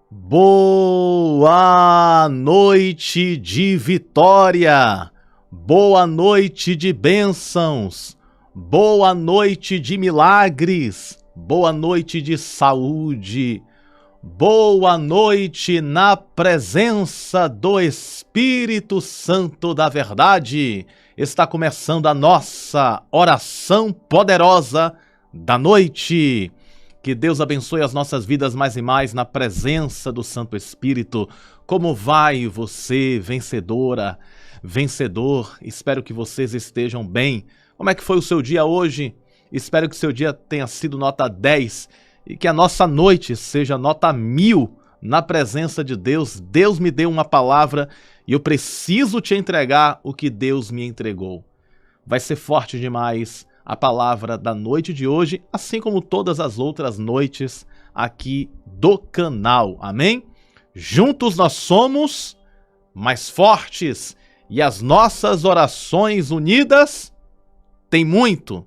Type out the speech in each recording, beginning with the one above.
Boa noite de vitória, boa noite de bênçãos, boa noite de milagres, boa noite de saúde, boa noite na presença do Espírito Santo da Verdade. Está começando a nossa oração poderosa da noite. Que Deus abençoe as nossas vidas mais e mais na presença do Santo Espírito. Como vai você, vencedora, vencedor? Espero que vocês estejam bem. Como é que foi o seu dia hoje? Espero que o seu dia tenha sido nota 10 e que a nossa noite seja nota 1000 na presença de Deus. Deus me deu uma palavra e eu preciso te entregar o que Deus me entregou. Vai ser forte demais a palavra da noite de hoje, assim como todas as outras noites aqui do canal. Amém? Juntos nós somos mais fortes e as nossas orações unidas têm muito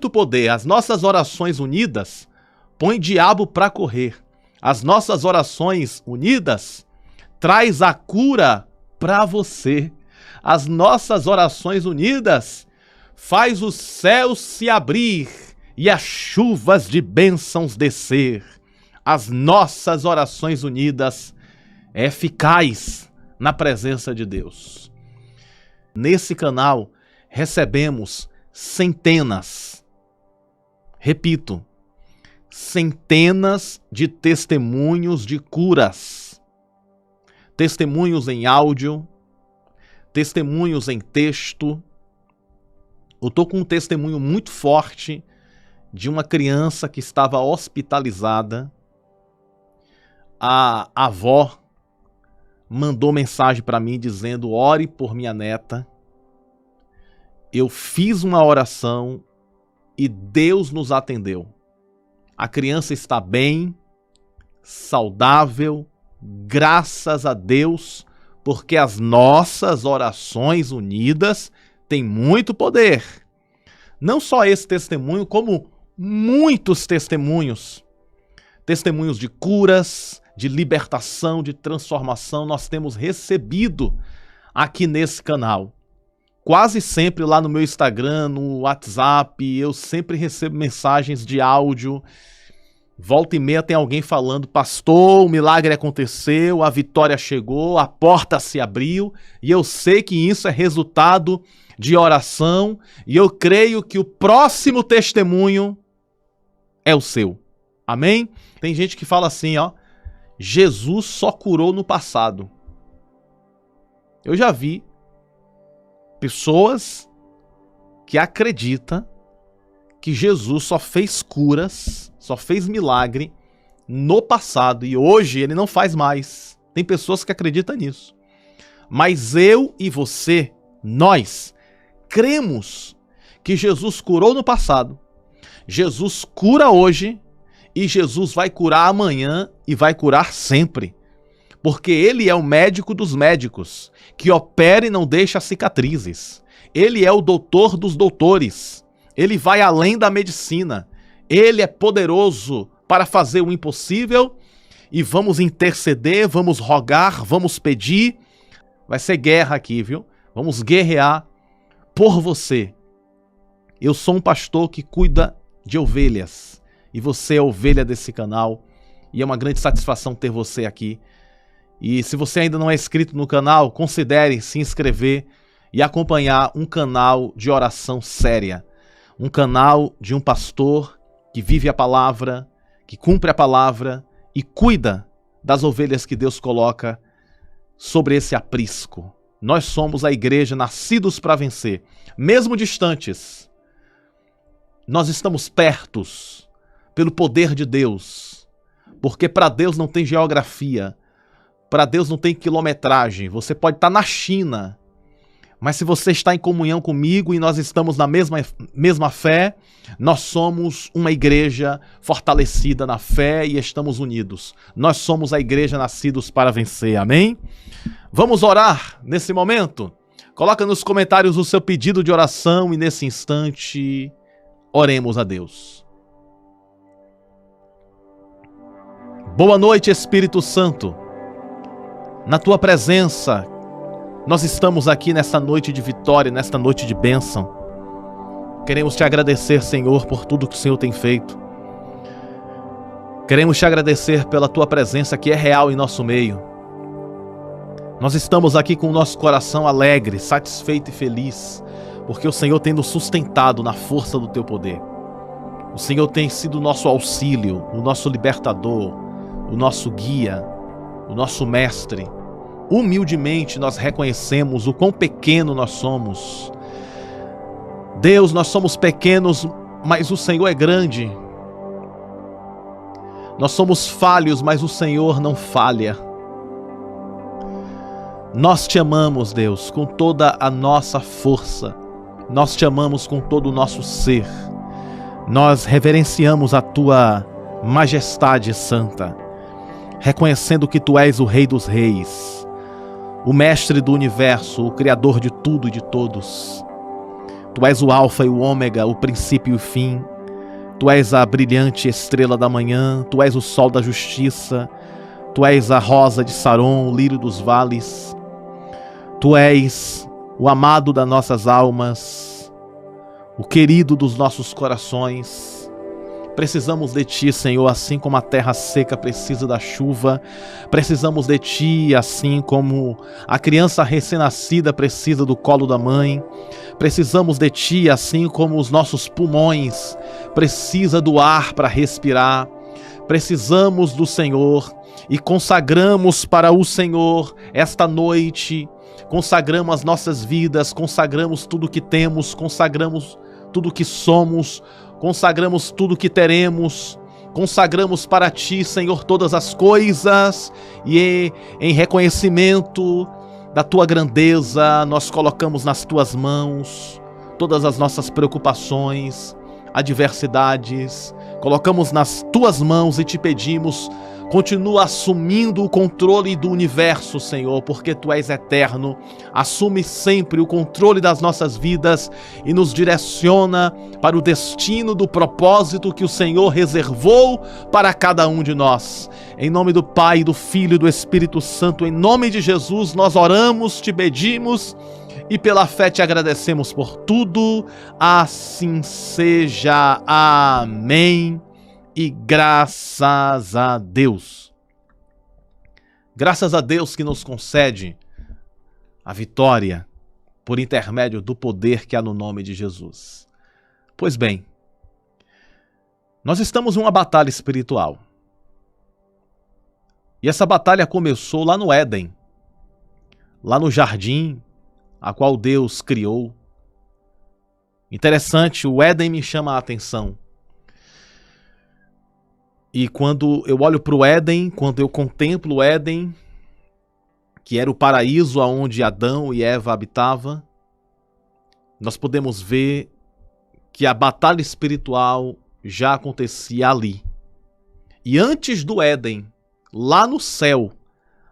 poder. As nossas orações unidas põem o diabo para correr. As nossas orações unidas traz a cura para você. As nossas orações unidas faz os céus se abrir e as chuvas de bênçãos descer. As nossas orações unidas é eficaz na presença de Deus. Nesse canal recebemos centenas, repito, centenas de testemunhos de curas. Testemunhos em áudio, testemunhos em texto. Eu estou com um testemunho muito forte de uma criança que estava hospitalizada. A avó mandou mensagem para mim dizendo: ore por minha neta. Eu fiz uma oração e Deus nos atendeu. A criança está bem, saudável, graças a Deus, porque as nossas orações unidas tem muito poder. Não só esse testemunho, como muitos testemunhos. Testemunhos de curas, de libertação, de transformação, nós temos recebido aqui nesse canal. Quase sempre lá no meu Instagram, no WhatsApp, eu sempre recebo mensagens de áudio. Volta e meia tem alguém falando: pastor, o milagre aconteceu, a vitória chegou, a porta se abriu, e eu sei que isso é resultado de oração, e eu creio que o próximo testemunho é o seu. Amém? Tem gente que fala assim, ó: Jesus só curou no passado. Eu já vi pessoas que acreditam que Jesus só fez curas, só fez milagre no passado, e hoje ele não faz mais. Tem pessoas que acreditam nisso. Mas eu e você, nós cremos que Jesus curou no passado, Jesus cura hoje e Jesus vai curar amanhã e vai curar sempre. Porque ele é o médico dos médicos, que opera e não deixa cicatrizes. Ele é o doutor dos doutores. Ele vai além da medicina. Ele é poderoso para fazer o impossível, e vamos interceder, vamos rogar, vamos pedir. Vai ser guerra aqui, viu? Vamos guerrear por você. Eu sou um pastor que cuida de ovelhas, e você é ovelha desse canal, e é uma grande satisfação ter você aqui. E se você ainda não é inscrito no canal, considere se inscrever e acompanhar um canal de oração séria. Um canal de um pastor que vive a palavra, que cumpre a palavra e cuida das ovelhas que Deus coloca sobre esse aprisco. Nós somos a igreja nascidos para vencer. Mesmo distantes, nós estamos pertos pelo poder de Deus. Porque para Deus não tem geografia, para Deus não tem quilometragem. Você pode estar na China, mas se você está em comunhão comigo e nós estamos na mesma fé, nós somos uma igreja fortalecida na fé e estamos unidos. Nós somos a igreja nascidos para vencer, amém? Vamos orar nesse momento? Coloca nos comentários o seu pedido de oração e nesse instante, oremos a Deus. Boa noite, Espírito Santo. Na tua presença, nós estamos aqui nesta noite de vitória, nesta noite de bênção. Queremos te agradecer, Senhor, por tudo que o Senhor tem feito. Queremos te agradecer pela tua presença que é real em nosso meio. Nós estamos aqui com o nosso coração alegre, satisfeito e feliz, porque o Senhor tem nos sustentado na força do teu poder. O Senhor tem sido o nosso auxílio, o nosso libertador, o nosso guia, o nosso mestre. Humildemente nós reconhecemos o quão pequeno nós somos. Deus, nós somos pequenos, mas o Senhor é grande. Nós somos falhos, mas o Senhor não falha. Nós te amamos, Deus, com toda a nossa força. Nós te amamos com todo o nosso ser. Nós reverenciamos a tua majestade santa, reconhecendo que tu és o Rei dos Reis, o Mestre do Universo, o Criador de tudo e de todos. Tu és o Alfa e o Ômega, o princípio e o fim. Tu és a brilhante estrela da manhã, tu és o sol da justiça, tu és a rosa de Saron, o lírio dos vales. Tu és o amado das nossas almas, o querido dos nossos corações. Precisamos de ti, Senhor, assim como a terra seca precisa da chuva. Precisamos de ti, assim como a criança recém-nascida precisa do colo da mãe. Precisamos de ti, assim como os nossos pulmões precisam do ar para respirar. Precisamos do Senhor e consagramos para o Senhor esta noite. Consagramos as nossas vidas, consagramos tudo que temos, consagramos tudo que somos, consagramos tudo que teremos, consagramos para ti, Senhor, todas as coisas, e em reconhecimento da tua grandeza, nós colocamos nas tuas mãos todas as nossas preocupações, adversidades, colocamos nas tuas mãos e te pedimos, continua assumindo o controle do universo, Senhor, porque tu és eterno. Assume sempre o controle das nossas vidas e nos direciona para o destino do propósito que o Senhor reservou para cada um de nós. Em nome do Pai, do Filho e do Espírito Santo, em nome de Jesus, nós oramos, te pedimos e pela fé te agradecemos por tudo. Assim seja. Amém. E graças a Deus. Graças a Deus que nos concede a vitória por intermédio do poder que há no nome de Jesus. Pois bem, nós estamos em uma batalha espiritual. E essa batalha começou lá no Éden, lá no jardim a qual Deus criou. Interessante, o Éden me chama a atenção. E quando eu olho para o Éden, quando eu contemplo o Éden, que era o paraíso onde Adão e Eva habitavam, nós podemos ver que a batalha espiritual já acontecia ali. E antes do Éden, lá no céu,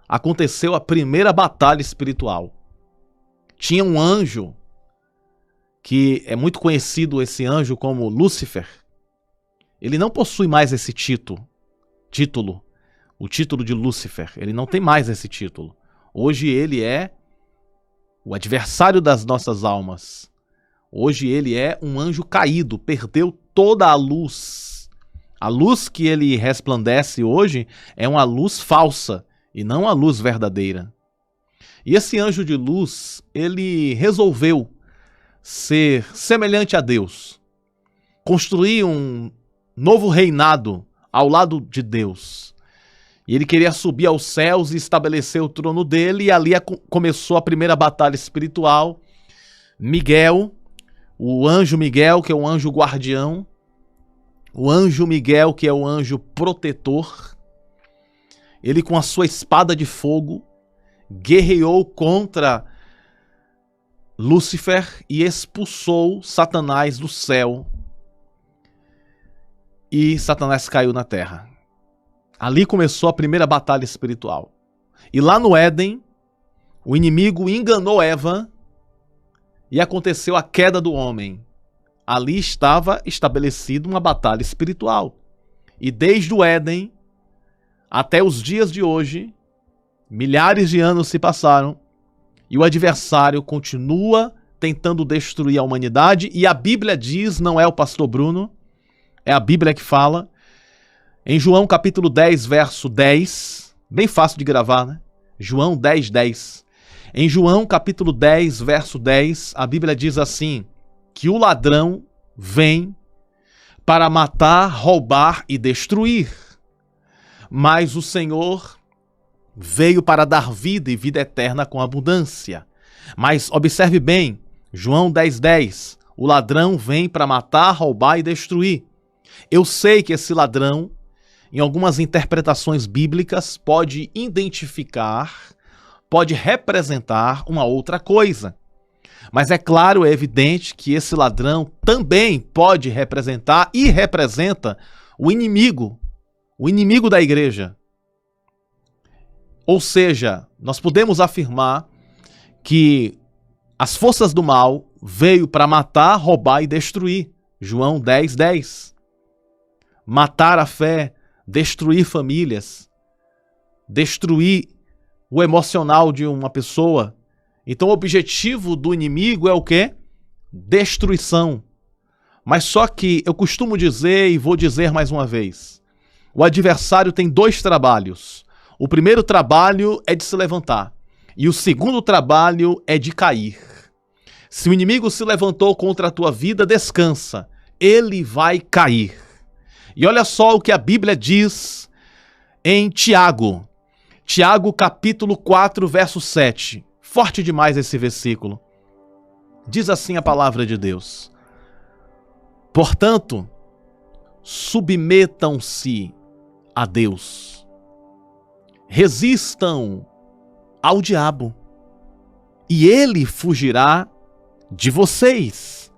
aconteceu a primeira batalha espiritual. Tinha um anjo, que é muito conhecido esse anjo como Lúcifer. Ele não possui mais esse título, o título de Lúcifer. Ele não tem mais esse título. Hoje ele é o adversário das nossas almas. Hoje ele é um anjo caído, perdeu toda a luz. A luz que ele resplandece hoje é uma luz falsa e não a luz verdadeira. E esse anjo de luz, ele resolveu ser semelhante a Deus, construir um novo reinado ao lado de Deus. E ele queria subir aos céus e estabelecer o trono dele, e ali começou a primeira batalha espiritual. Miguel, o anjo Miguel, que é o anjo guardião, o anjo Miguel, que é o anjo protetor, ele com a sua espada de fogo guerreou contra Lúcifer e expulsou Satanás do céu. E Satanás caiu na terra. Ali começou a primeira batalha espiritual. E lá no Éden, o inimigo enganou Eva e aconteceu a queda do homem. Ali estava estabelecida uma batalha espiritual. E desde o Éden, até os dias de hoje, milhares de anos se passaram e o adversário continua tentando destruir a humanidade, e a Bíblia diz, não é o pastor Bruno, é a Bíblia que fala, em João capítulo 10, verso 10, bem fácil de gravar, né? João 10, 10. Em João capítulo 10, verso 10, a Bíblia diz assim, que o ladrão vem para matar, roubar e destruir, mas o Senhor veio para dar vida e vida eterna com abundância. Mas observe bem, João 10, 10, o ladrão vem para matar, roubar e destruir. Eu sei que esse ladrão, em algumas interpretações bíblicas, pode identificar, pode representar uma outra coisa. Mas é claro, é evidente que esse ladrão também pode representar e representa o inimigo da igreja. Ou seja, nós podemos afirmar que as forças do mal veio para matar, roubar e destruir. João 10, 10. Matar a fé, destruir famílias, destruir o emocional de uma pessoa. Então o objetivo do inimigo é o quê? Destruição. Mas só que eu costumo dizer e vou dizer mais uma vez, o adversário tem dois trabalhos. O primeiro trabalho é de se levantar e o segundo trabalho é de cair. Se o inimigo se levantou contra a tua vida, descansa, ele vai cair. E olha só o que a Bíblia diz em Tiago. Tiago capítulo 4, verso 7. Forte demais esse versículo. Diz assim a palavra de Deus. Portanto, submetam-se a Deus. Resistam ao diabo, e ele fugirá de vocês.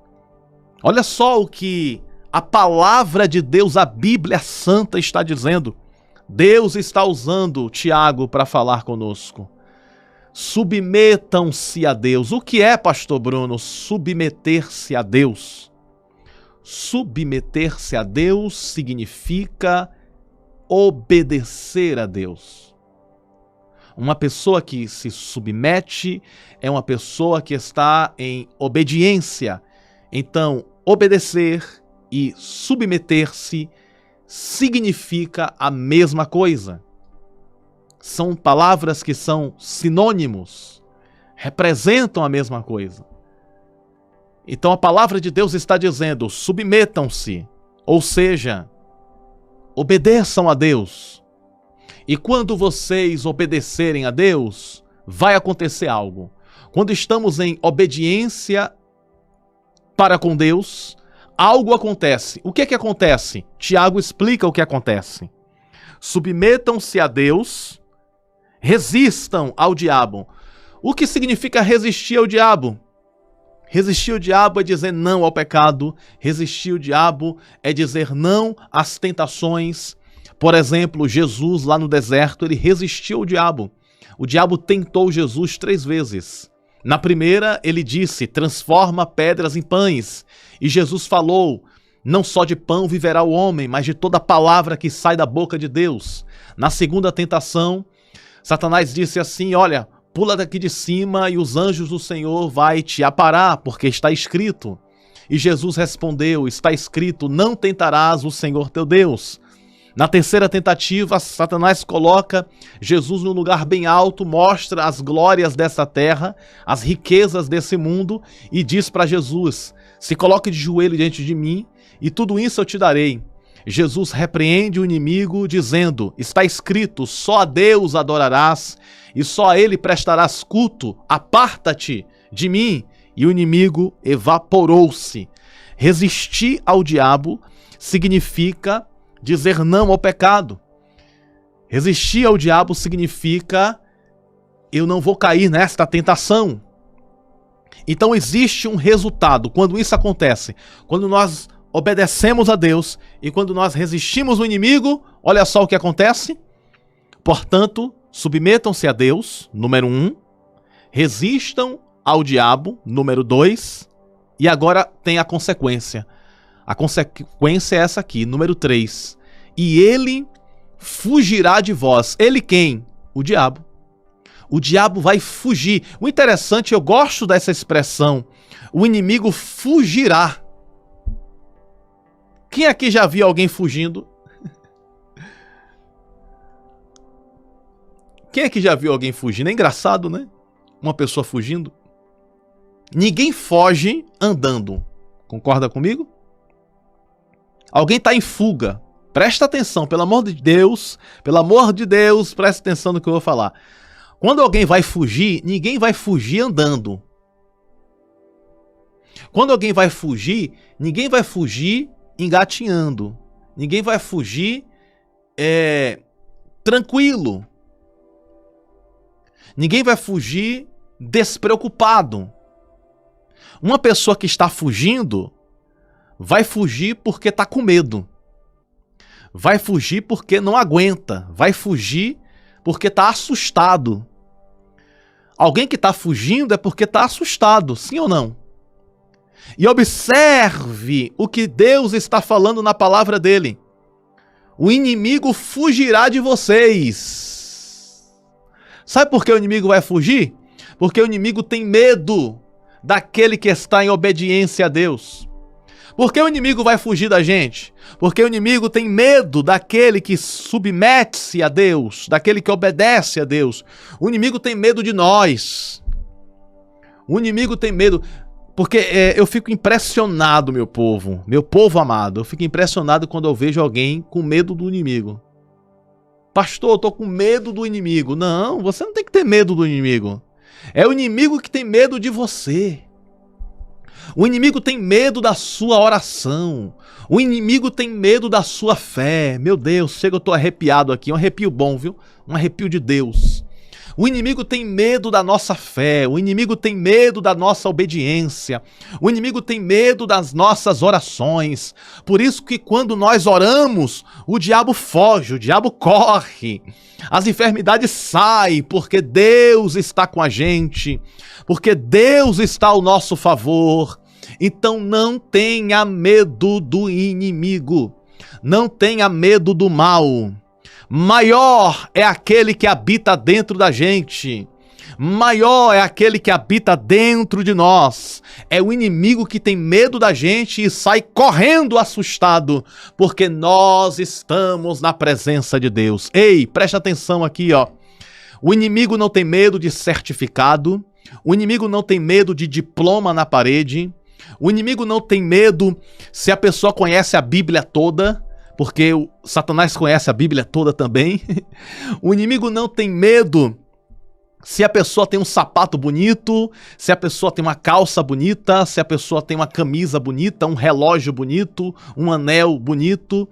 Olha só o que a palavra de Deus, a Bíblia Santa, está dizendo. Deus está usando Tiago para falar conosco. Submetam-se a Deus. O que é, pastor Bruno, submeter-se a Deus? Submeter-se a Deus significa obedecer a Deus. Uma pessoa que se submete é uma pessoa que está em obediência. Então, obedecer e submeter-se significa a mesma coisa. São palavras que são sinônimos, representam a mesma coisa. Então a palavra de Deus está dizendo, submetam-se, ou seja, obedeçam a Deus. E quando vocês obedecerem a Deus, vai acontecer algo. Quando estamos em obediência para com Deus, algo acontece. O que é que acontece? Tiago explica o que acontece. Submetam-se a Deus, resistam ao diabo. O que significa resistir ao diabo? Resistir ao diabo é dizer não ao pecado. Resistir ao diabo é dizer não às tentações. Por exemplo, Jesus lá no deserto, ele resistiu ao diabo. O diabo tentou Jesus 3 vezes. Na primeira, ele disse, transforma pedras em pães. E Jesus falou, não só de pão viverá o homem, mas de toda palavra que sai da boca de Deus. Na segunda tentação, Satanás disse assim, olha, pula daqui de cima e os anjos do Senhor vai te aparar, porque está escrito. E Jesus respondeu, está escrito, não tentarás o Senhor teu Deus. Na terceira tentativa, Satanás coloca Jesus num lugar bem alto, mostra as glórias dessa terra, as riquezas desse mundo e diz para Jesus, se coloque de joelho diante de mim e tudo isso eu te darei. Jesus repreende o inimigo dizendo, está escrito, só a Deus adorarás e só a Ele prestarás culto, aparta-te de mim. E o inimigo evaporou-se. Resistir ao diabo significa dizer não ao pecado. Resistir ao diabo significa eu não vou cair nesta tentação. Então existe um resultado quando isso acontece. Quando nós obedecemos a Deus e quando nós resistimos o inimigo, olha só o que acontece. Portanto, submetam-se a Deus, número 1. Resistam ao diabo, número 2. E agora tem a consequência. A consequência é essa aqui, número 3. E ele fugirá de vós. Ele quem? O diabo. O diabo vai fugir. O interessante, eu gosto dessa expressão, o inimigo fugirá. Quem aqui já viu alguém fugindo? Quem aqui já viu alguém fugindo? É engraçado, né? Uma pessoa fugindo. Ninguém foge andando. Concorda comigo? Alguém está em fuga. Presta atenção, pelo amor de Deus. Pelo amor de Deus, presta atenção no que eu vou falar. Quando alguém vai fugir, ninguém vai fugir andando. Quando alguém vai fugir, ninguém vai fugir engatinhando. Ninguém vai fugir tranquilo. Ninguém vai fugir despreocupado. Uma pessoa que está fugindo vai fugir porque está com medo. Vai fugir porque não aguenta. Vai fugir porque está assustado. Alguém que está fugindo é porque está assustado, sim ou não? E observe o que Deus está falando na palavra dele. O inimigo fugirá de vocês. Sabe por que o inimigo vai fugir? Porque o inimigo tem medo daquele que está em obediência a Deus. Por que o inimigo vai fugir da gente? Porque o inimigo tem medo daquele que submete-se a Deus, daquele que obedece a Deus. O inimigo tem medo de nós. O inimigo tem medo, porque eu fico impressionado, meu povo amado, eu fico impressionado quando eu vejo alguém com medo do inimigo. Pastor, eu tô com medo do inimigo. Não, você não tem que ter medo do inimigo. É o inimigo que tem medo de você. O inimigo tem medo da sua oração. O inimigo tem medo da sua fé. Meu Deus, chega, eu tô arrepiado aqui. Um arrepio bom, viu? Um arrepio de Deus. O inimigo tem medo da nossa fé. O inimigo tem medo da nossa obediência. O inimigo tem medo das nossas orações. Por isso que quando nós oramos, o diabo foge, o diabo corre. As enfermidades saem porque Deus está com a gente. Porque Deus está ao nosso favor. Então não tenha medo do inimigo. Não tenha medo do mal. Maior é aquele que habita dentro da gente. Maior é aquele que habita dentro de nós. É o inimigo que tem medo da gente e sai correndo assustado, porque nós estamos na presença de Deus. Ei, preste atenção aqui, ó. O inimigo não tem medo de certificado. O inimigo não tem medo de diploma na parede. O inimigo não tem medo se a pessoa conhece a Bíblia toda, porque o Satanás conhece a Bíblia toda também. O inimigo não tem medo se a pessoa tem um sapato bonito, se a pessoa tem uma calça bonita, se a pessoa tem uma camisa bonita, um relógio bonito, um anel bonito.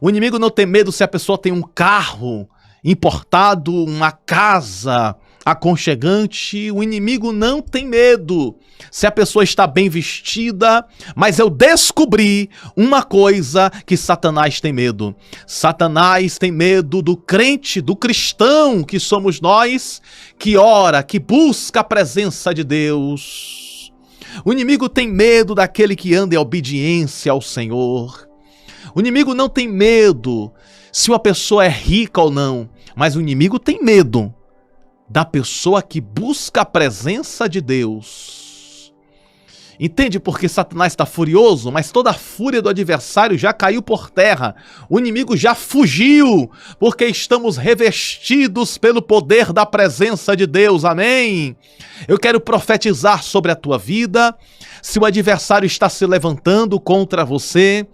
O inimigo não tem medo se a pessoa tem um carro importado, uma casa aconchegante. O inimigo não tem medo se a pessoa está bem vestida, mas eu descobri uma coisa que Satanás tem medo. Satanás tem medo do crente, do cristão que somos nós, que ora, que busca a presença de Deus. O inimigo tem medo daquele que anda em obediência ao Senhor. O inimigo não tem medo se uma pessoa é rica ou não, mas o inimigo tem medo da pessoa que busca a presença de Deus. Entende por que Satanás está furioso? Mas toda a fúria do adversário já caiu por terra. O inimigo já fugiu, porque estamos revestidos pelo poder da presença de Deus. Amém? Eu quero profetizar sobre a tua vida. Se o adversário está se levantando contra você,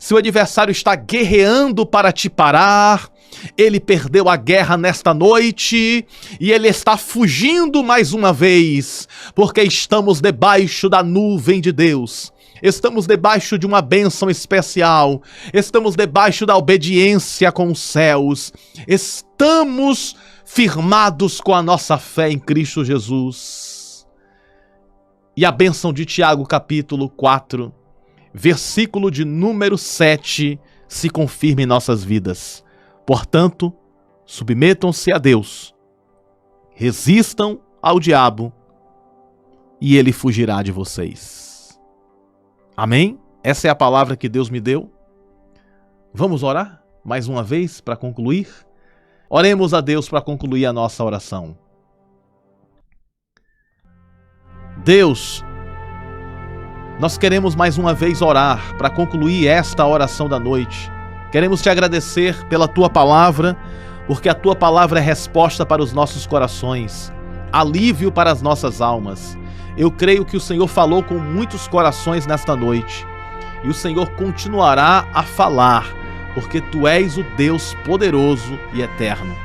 se o adversário está guerreando para te parar, ele perdeu a guerra nesta noite e ele está fugindo mais uma vez, porque estamos debaixo da nuvem de Deus. Estamos debaixo de uma bênção especial. Estamos debaixo da obediência com os céus. Estamos firmados com a nossa fé em Cristo Jesus. E a bênção de Tiago, capítulo 4, versículo de número 7, se confirma em nossas vidas. Portanto, submetam-se a Deus, resistam ao diabo e ele fugirá de vocês. Amém? Essa é a palavra que Deus me deu. Vamos orar? mais uma vez para concluir? Oremos a Deus para concluir a nossa oração. Deus, nós queremos mais uma vez orar para concluir esta oração da noite. Queremos te agradecer pela tua palavra, porque a tua palavra é resposta para os nossos corações, alívio para as nossas almas. Eu creio que o Senhor falou com muitos corações nesta noite, e o Senhor continuará a falar, porque tu és o Deus poderoso e eterno.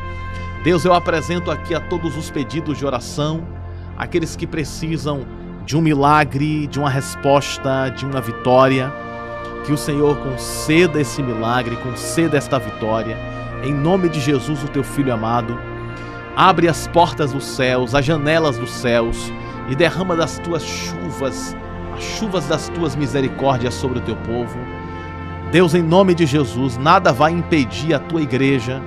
Deus, eu apresento aqui a todos os pedidos de oração, aqueles que precisam de um milagre, de uma resposta, de uma vitória. Que o Senhor conceda esse milagre, conceda esta vitória. Em nome de Jesus, o teu Filho amado, abre as portas dos céus, as janelas dos céus e derrama das tuas chuvas, as chuvas das tuas misericórdias sobre o teu povo. Deus, em nome de Jesus, nada vai impedir a tua igreja,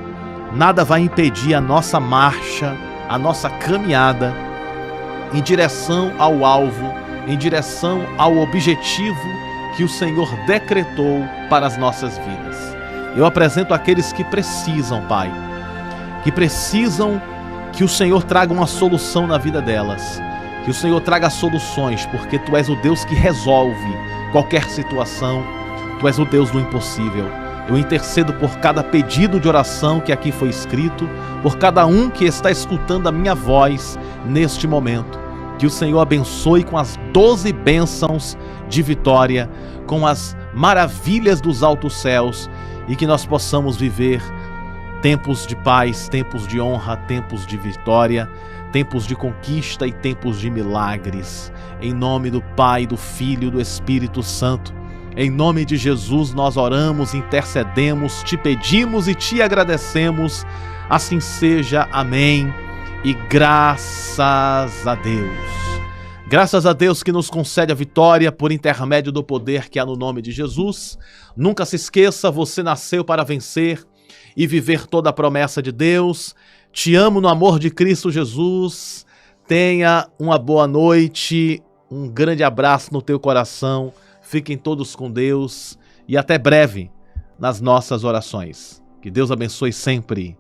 nada vai impedir a nossa marcha, a nossa caminhada em direção ao alvo, em direção ao objetivo que o Senhor decretou para as nossas vidas. Eu apresento aqueles que precisam, Pai, que precisam que o Senhor traga uma solução na vida delas, que o Senhor traga soluções, porque Tu és o Deus que resolve qualquer situação, Tu és o Deus do impossível. Eu intercedo por cada pedido de oração que aqui foi escrito, por cada um que está escutando a minha voz neste momento. Que o Senhor abençoe com as 12 bênçãos de vitória, com as maravilhas dos altos céus, e que nós possamos viver tempos de paz, tempos de honra, tempos de vitória, tempos de conquista e tempos de milagres. Em nome do Pai, do Filho e do Espírito Santo, em nome de Jesus nós oramos, intercedemos, te pedimos e te agradecemos. Assim seja, amém. E graças a Deus. Graças a Deus que nos concede a vitória por intermédio do poder que há no nome de Jesus. Nunca se esqueça, você nasceu para vencer e viver toda a promessa de Deus. Te amo no amor de Cristo Jesus. Tenha uma boa noite, um grande abraço no teu coração. Fiquem todos com Deus e até breve nas nossas orações. Que Deus abençoe sempre.